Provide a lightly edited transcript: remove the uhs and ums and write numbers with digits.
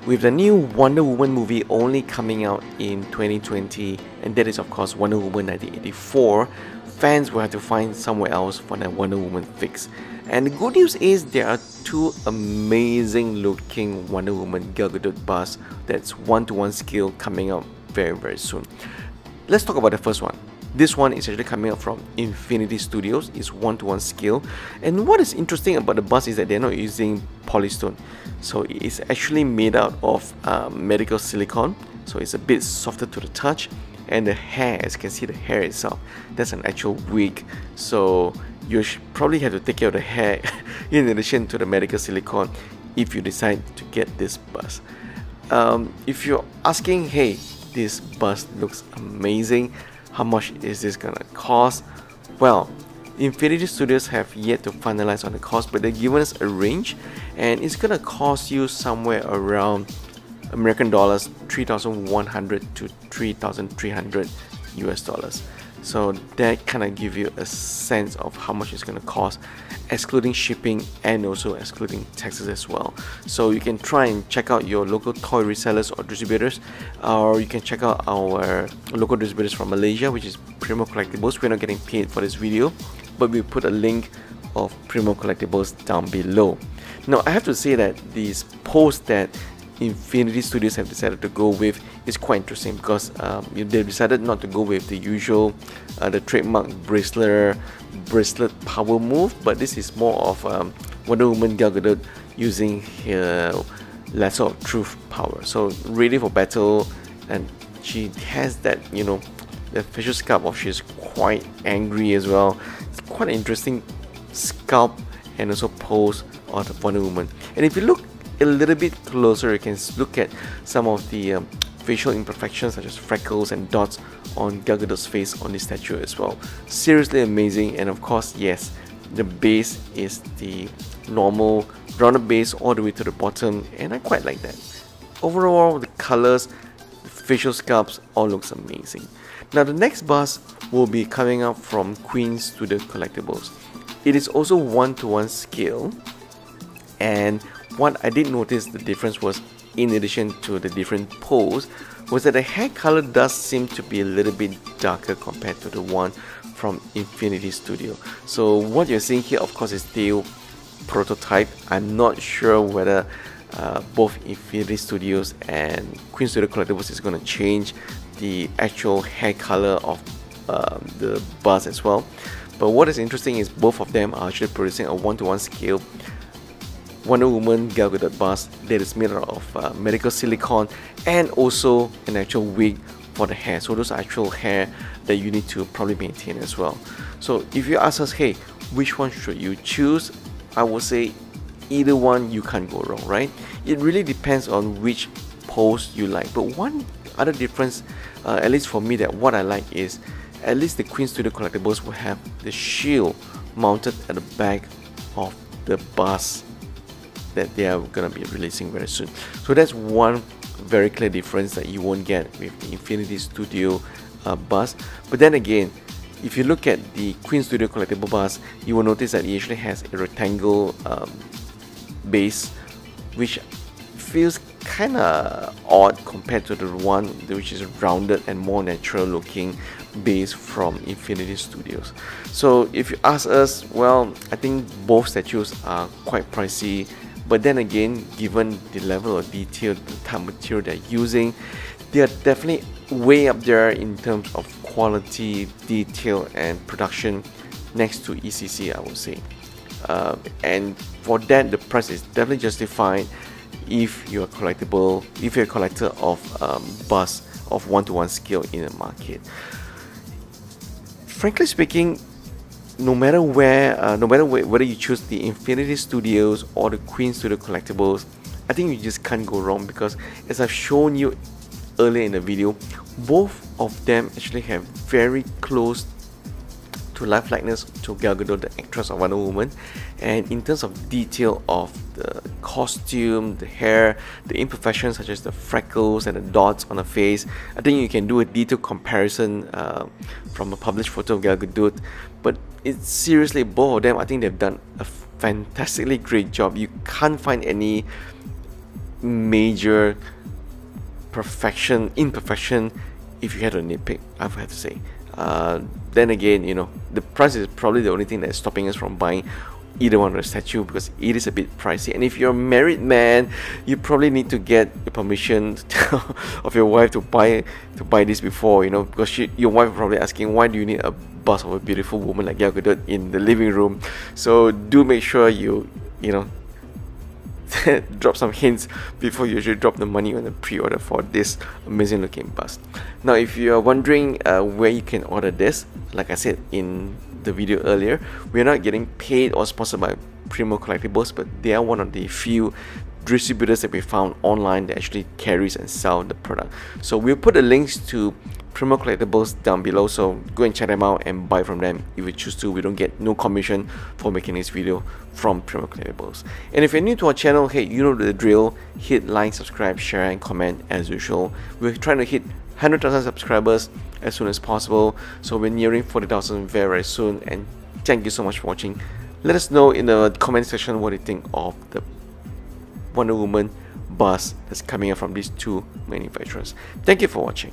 With the new Wonder Woman movie only coming out in 2020, and that is of course Wonder Woman 1984, fans will have to find somewhere else for their Wonder Woman fix. And the good news is there are two amazing looking Wonder Woman Gal Gadot busts that's 1-to-1 scale coming out very soon. Let's talk about the first one. This one is actually coming out from Infinity Studios. It's 1-to-1 scale. And what is interesting about the bust is that they're not using polystone. So it's actually made out of medical silicone. So it's a bit softer to the touch. And the hair, as you can see, the hair itself, that's an actual wig. So you probably have to take care of the hair in addition to the medical silicone if you decide to get this bust. If you're asking, hey, this bust looks amazing, how much is this gonna cost? Well, Infinity Studios have yet to finalize on the cost, but they've given us a range, and it's gonna cost you somewhere around American dollars 3,100 to 3,300 US dollars. So that kind of give you a sense of how much it's going to cost, excluding shipping and also excluding taxes as well. So you can try and check out your local toy resellers or distributors, or you can check out our local distributors from Malaysia, which is Primo Collectibles. We're not getting paid for this video, but we put a link of Primo Collectibles down below. Now I have to say that these posts that Infinity Studios have decided to go with is quite interesting, because they decided not to go with the usual the trademark bracelet power move, but this is more of Wonder Woman Gal Gadot using her lasso of truth power. So ready for battle, and she has that, you know, the facial sculpt of she's quite angry as well. It's quite an interesting sculpt and also pose of Wonder Woman. And if you look a little bit closer, you can look at some of the facial imperfections such as freckles and dots on Gal Gadot's face on this statue as well. Seriously amazing. And of course, yes, the base is the normal rounded base all the way to the bottom, and I quite like that. Overall, the colors, the facial sculpts all looks amazing. Now the next bust will be coming out from Queen Studio Collectibles. It is also 1-to-1 scale, and what I did notice the difference was, in addition to the different pose, was that the hair color does seem to be a little bit darker compared to the one from Infinity Studio. So what you're seeing here, of course, is still prototype. I'm not sure whether both Infinity Studios and Queen Studio Collectibles is going to change the actual hair color of the bust as well. But what is interesting is both of them are actually producing a 1-to-1 scale Wonder Woman Gal Gadot bust that is made out of medical silicone, and also an actual wig for the hair. So those are actual hair that you need to probably maintain as well. So if you ask us, hey, which one should you choose? I would say either one, you can't go wrong, right? It really depends on which pose you like. But one other difference, at least for me, that what I like is at least the Queen Studio Collectibles will have the shield mounted at the back of the bust that they are going to be releasing very soon. So that's one very clear difference that you won't get with the Infinity Studio bust. But then again, if you look at the Queen Studio Collectible bust, you will notice that it actually has a rectangle base, which feels kind of odd compared to the one which is rounded and more natural looking base from Infinity Studios. So if you ask us, well, I think both statues are quite pricey. But then again, given the level of detail, the type of material they're using, they are definitely way up there in terms of quality, detail, and production next to ECC, I would say. And for that, the price is definitely justified if you're a collector of busts of 1-to-1 scale in the market. Frankly speaking, no matter whether you choose the Infinity Studios or the Queen Studio Collectibles, I think you just can't go wrong, because as I've shown you earlier in the video, both of them actually have very close to life likeness to Gal Gadot, the actress of Wonder Woman. And in terms of detail of the costume, the hair, the imperfections such as the freckles and the dots on the face, I think you can do a detailed comparison from a published photo of Gal Gadot. But it's seriously, both of them, I think they've done a fantastically great job. You can't find any major imperfection if you had to nitpick, I would have to say. Then again, you know, the price is probably the only thing that's stopping us from buying either one of the statue, because it is a bit pricey. And if you're a married man, you probably need to get the permission of your wife to buy this before, you know, because your wife probably asking, why do you need a bust of a beautiful woman like Gal Gadot in the living room? So do make sure you know, drop some hints before you actually drop the money on the pre-order for this amazing looking bust. Now, if you are wondering where you can order this, like I said in the video earlier, we're not getting paid or sponsored by Primo Collectibles, but they are one of the few distributors that we found online that actually carries and sell the product. So we'll put the links to Primo Collectibles down below, so go and check them out and buy from them if you choose to. We don't get no commission for making this video from Primo Collectibles. And if you're new to our channel, hey, you know the drill. Hit like, subscribe, share and comment as usual. We're trying to hit 100,000 subscribers as soon as possible, so we're nearing 40,000 very soon. And thank you so much for watching. Let us know in the comment section what you think of the Wonder Woman bust that's coming out from these two manufacturers. Thank you for watching.